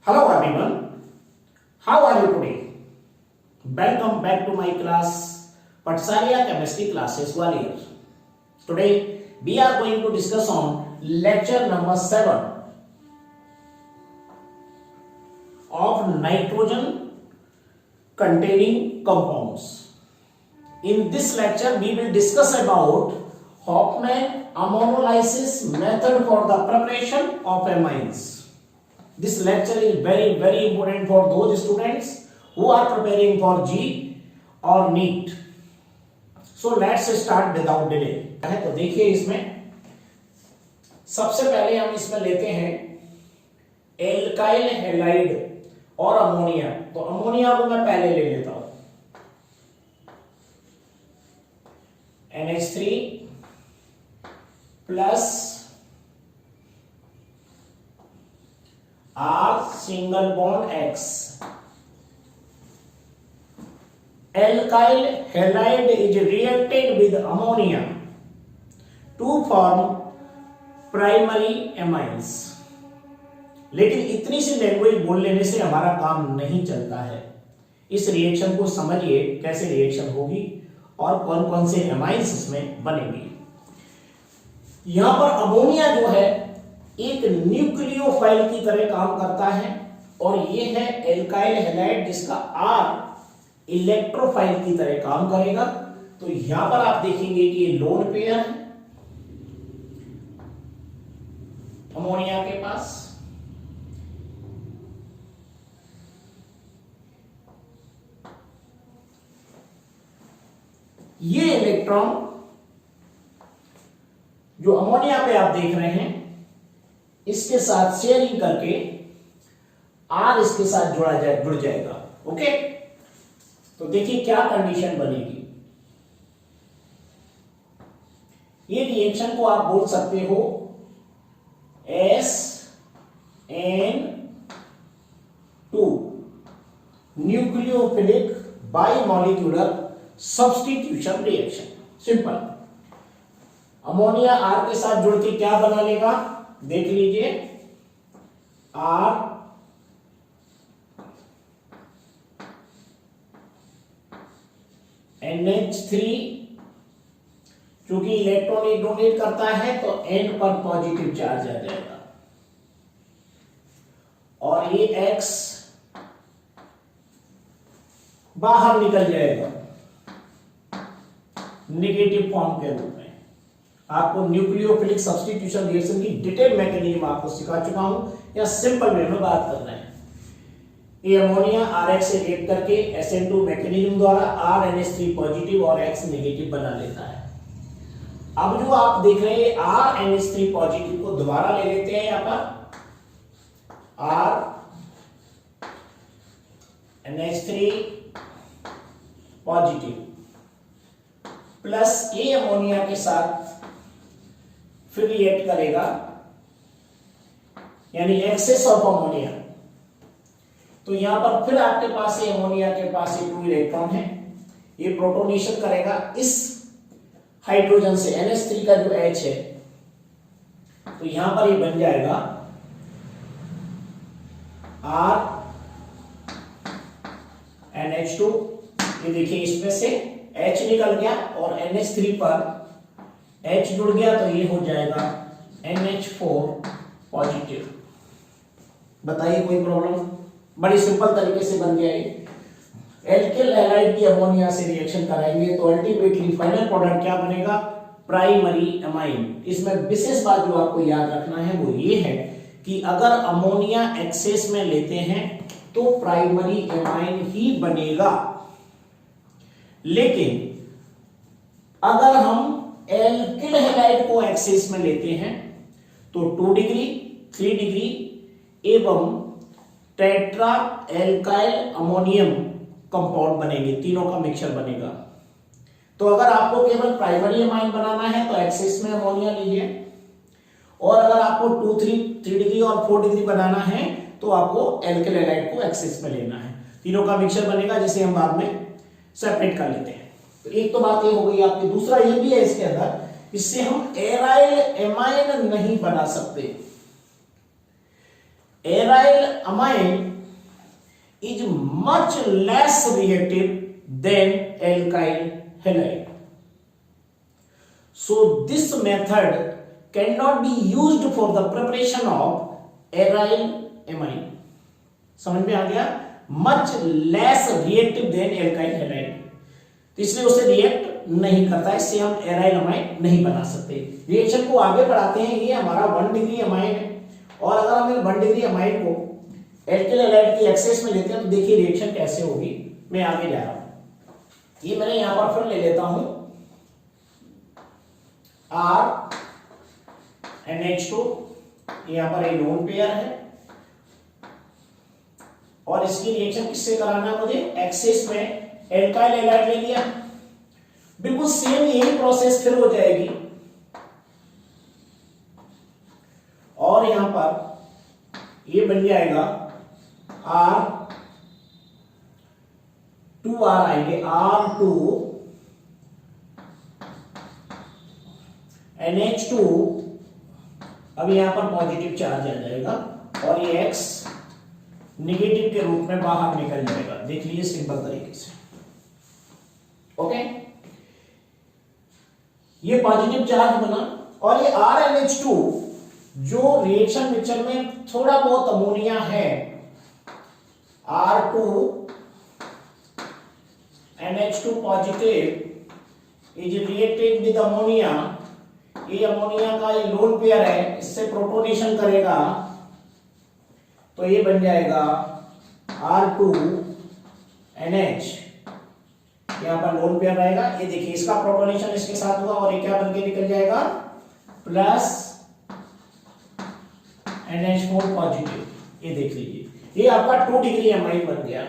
Hello everyone, how are you today? Welcome back to my class, Patsalia Chemistry Classes Gwalior. Today we are going to discuss on lecture number 7 of nitrogen containing compounds. In this lecture we will discuss about Hofmann ammonolysis method for the preparation of amines. This lecture is very important for those students who are preparing for G or NEET. So let's start without delay. तो देखिए इसमें सबसे पहले हम इसमें लेते हैं alkyl halide और अमोनिया। तो अमोनिया को मैं पहले ले लेता हूं, NH3 plus R single bond X. Alkyl halide is reacted with ammonia to form primary amines. लेकिन इतनी सी लैंग्वेज बोल लेने से हमारा काम नहीं चलता है। इस रिएक्शन को समझिए कैसे रिएक्शन होगी और कौन कौन से एमाइन्स इसमें बनेंगे। यहां पर अमोनिया जो है एक न्यूक्लियोफाइल की तरह काम करता है और ये है एल्काइल हैलाइड जिसका R इलेक्ट्रोफाइल की तरह काम करेगा। तो यहां पर आप देखेंगे कि ये लोन पेयर है अमोनिया के पास, ये इलेक्ट्रॉन जो अमोनिया पे आप देख रहे हैं इसके साथ शेयरिंग करके R इसके साथ जुड़ जाएगा। ओके, तो देखिए क्या कंडीशन बनेगी। ये रिएक्शन को आप बोल सकते हो SN2 nucleophilic bimolecular substitution reaction. Simple, ammonia R के साथ जुड़ के क्या बना लेगा, देख लीजिए R NH3 चूंकि इलेक्ट्रॉन डोनेट करता है तो N पर पॉजिटिव चार्ज आ जाएगा और ये X बाहर निकल जाएगा नेगेटिव फॉर्म के रूप में। आपको न्यूक्लियोफिलिक सब्स्टिट्यूशन रिएक्शन की डिटेल मैकेनिज्म आपको सिखा चुका हूं, या सिंपल वे में बात कर रहे हैं। ये अमोनिया RH से रिएक्ट करके SN2 मैकेनिज्म द्वारा R NH3 पॉजिटिव और X नेगेटिव बना लेता है। अब जो आप देख रहे हैं R NH3 पॉजिटिव को दोबारा ले लेते हैं, यहां पर R NH3 पॉजिटिव प्लस ये अमोनिया के साथ फिर रिएक्ट करेगा, यानी एक्सेस ऑफ अमोनिया। तो यहां पर फिर आपके पास ये अमोनिया के पास ये 2 इलेक्ट्रॉन है, ये प्रोटोनेशन करेगा इस हाइड्रोजन से NH3 का जो H है, तो यहां पर ये बन जाएगा R NH2। ये देखिए इसमें से H निकल गया और NH3 पर H जुड़ गया तो ये हो जाएगा NH4 पॉजिटिव। बताइए कोई प्रॉब्लम? बड़ी सिंपल तरीके से बन गया ये। एल्काइल हैलाइड की अमोनिया से रिएक्शन कराएंगे तो अल्टीमेटली फाइनल प्रोडक्ट क्या बनेगा, प्राइमरी अमाइन। इसमें विशेष बात जो आपको याद रखना है वो ये है कि अगर अमोनिया एक्सेस में लेते हैं तो प्राइमरी अमाइन ही बनेगा, लेकिन अगर हम एल्काइल हैलाइड को एक्सेस में लेते हैं तो 2 डिग्री 3 डिग्री एवं टेट्रा एल्काइल अमोनियम कंपाउंड बनेंगे, तीनों का मिक्सचर बनेगा। तो अगर आपको केवल प्राइमरी अमाइन बनाना है तो एक्सेस में अमोनिया लीजिए, और अगर आपको 2 3 डिग्री और 4 डिग्री बनाना है तो आपको एल्काइल हैलाइड को एक्सेस में लेना है। तीनों का मिक्सचर बनेगा जिसे हम बाद में सेपरेट कर लेते हैं। तो एक तो बात ये हो गई आपकी। दूसरा ये भी है इसके अंदर, इससे हम एराइल एमाइन नहीं बना सकते। Aryl amine is much less reactive than alkyl halide. So this method cannot be used for the preparation of aryl amine. समझ में आ गया? Much less reactive than alkyl halide. तो इसलिए उसे रिएक्ट नहीं करता है, इससे हम एराइल अमाइन नहीं बना सकते। रिएक्शन को आगे बढ़ाते हैं। ये हमारा 1 डिग्री अमाइन है और अगर हम 1 डिग्री अमाइन को एल्किल हैलाइड की एक्सेस में लेते हैं तो देखिए रिएक्शन कैसे होगी। मैं आगे जा रहा हूं। ये मैंने यहां पर फिर ले लेता हूं R NH2, यहां पर एक लोन पेयर है और इसकी रिएक्शन किससे कराना है मुझे? एक्सेस में एल्काइल हैलाइड ले लिया। बिल्कुल सेम यही प्रोसेस फिर हो जाएगी और यहां पर ये बन जाएगा R2R आएंगे, R2 NH2। अब यहां पर पॉजिटिव चार्ज आ जाएगा और ये X नेगेटिव के रूप में बाहर निकल जाएगा। देख लीजिए सिंपल तरीके से। ओके, ये पॉजिटिव चार्ज बना और ये RNH2 जो रिएक्शन मिक्सचर में थोड़ा बहुत अमोनिया है, R2 NH2 positive is reacted with ammonia. ये अमोनिया का ये लोन पेयर है, इससे प्रोटोनेशन करेगा तो ये बन जाएगा R2 NH। यहां पर लोन पेयर रहेगा, ये देखिए इसका प्रोटोनेशन इसके साथ हुआ और ये क्या बन के निकल जाएगा? Plus NH4 positive. ये देख लीजिए, ये आपका 2 डिग्री अमाइन बन गया।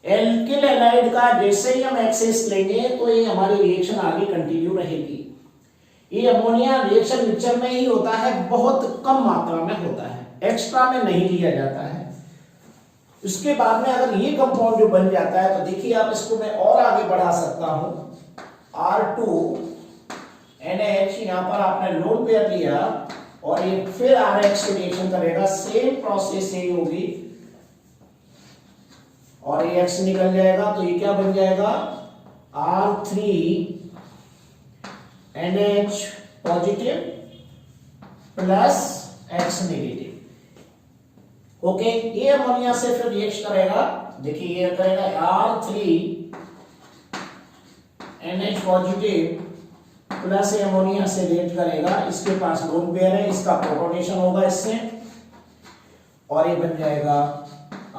एल्किल हैलाइड का जैसे ही हम एक्सेस लेंगे तो ये हमारी रिएक्शन आगे कंटिन्यू रहेगी। ये अमोनिया रिएक्शन मिक्सचर में ही होता है, बहुत कम मात्रा में होता है, एक्स्ट्रा में नहीं लिया जाता है। उसके बाद में अगर ये कंपाउंड जो बन जाता है तो देखिए आप इसको मैं और आगे बढ़ा सकता हूं। R2 NH, यहां पर आपने लोन पेयर लिया और ये फिर RH से रिएक्शन करेगा, सेम प्रोसेस यही होगी और ये X निकल जाएगा तो ये क्या बन जाएगा? R3 NH positive plus X negative. Okay, ये अमोनिया से फिर रिएक्ट करेगा। देखिए ये करेगा R3 NH पॉजिटिव प्लस ये अमोनिया से रिएक्ट करेगा, इसके पास लोन पेयर है, इसका प्रोटोनेशन होगा इससे और ये बन जाएगा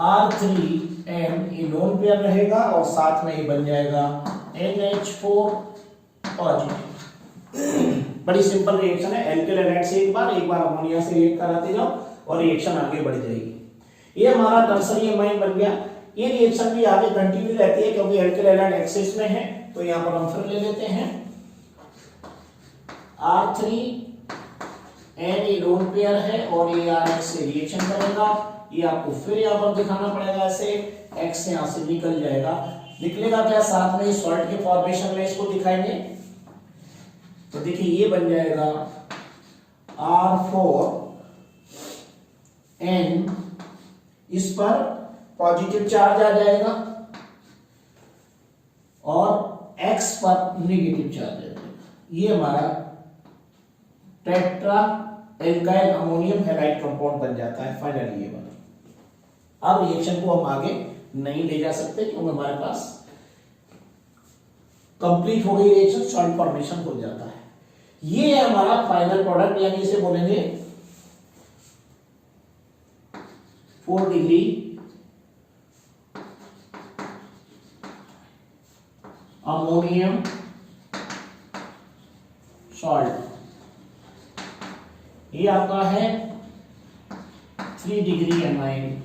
R3N, ये लोन पेयर रहेगा और साथ में ये बन जाएगा NH4 पॉजिटिव। बड़ी सिंपल रिएक्शन है। एल्किल हैलाइड से एक बार अमोनिया से रिएक्ट कराते जाओ और रिएक्शन आगे बढ़ जाएगी। ये हमारा टर्सरी अमाइन बन गया। ये रिएक्शन भी आगे कंटिन्यू रहती है क्योंकि एल्किल हैलाइड एक्सेस में है। तो यहां पर हम फिर ले लेते हैं R3N, ये लोन पेयर है और ये RH से रिएक्शन करेगा। ये आपको फिर यहां पर दिखाना पड़ेगा, ऐसे X यहां से निकल जाएगा। निकलेगा क्या? साथ में सॉल्ट के फॉर्मेशन में इसको दिखाएंगे। तो देखिए ये बन जाएगा R4N, इस पर पॉजिटिव चार्ज आ जाएगा और X पर नेगेटिव चार्ज आ जाएगा। ये हमारा tetra alkyl ammonium halide compound बन जाता है फाइनली। ये वाला अब रिएक्शन को हम आगे नहीं ले जा सकते क्योंकि हमारे पास कंप्लीट हो गई रिएक्शन, सॉल्ट फॉर्मेशन हो जाता है। ये है हमारा फाइनल प्रोडक्ट, यानी इसे बोलेंगे 4 डिग्री अमोनियम सॉल्ट। ये आपका है 3 डिग्री अमाइन।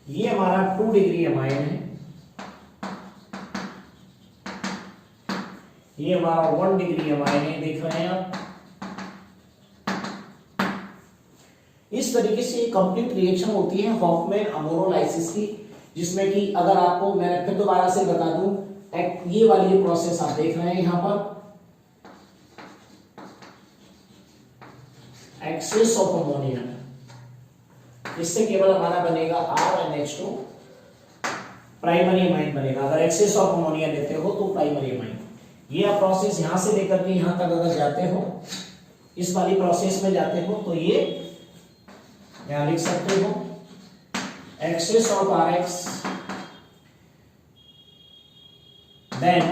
ये हमारा 2 डिग्री अमाइन है। ये हमारा 1 डिग्री अमाइन है, देख रहे हैं आप। इस तरीके से कंप्लीट रिएक्शन होती है हॉफमैन अमोनोलाइसिस की, जिसमें कि अगर आपको मैं फिर दोबारा से बता दूं, ये वाली प्रोसेस आप देख रहे हैं यहां पर। एक्सेस ऑफ अमोनिया, इससे केवल हमारा बनेगा RnH2 प्राइमरी अमाइन बनेगा। अगर एक्सेस ऑफ अमोनिया लेते हो तो प्राइमरी अमाइन। ये आप प्रोसेस यहां से लेकर के यहां तक अगर जाते हो, इस वाली प्रोसेस में जाते हो तो ये यहां लिख सकते हो excess of RX then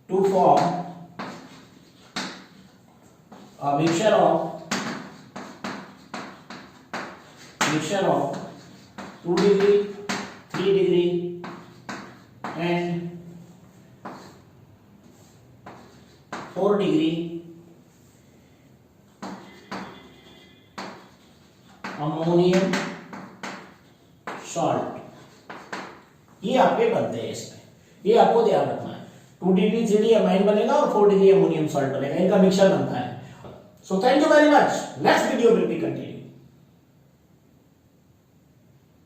to form a mixture of 2 degree, 3 degree and 4 degree ammonium salt. ये आपके बनते हैं इसमें, ये आपको ध्यान रखना है। 2 डिग्री 3 डिग्री अमाइन बनेगा और 4 डिग्री अमोनियम सॉल्ट बनेगा, इनका मिक्सचर बनता है। So thank you very much, next video will be continue.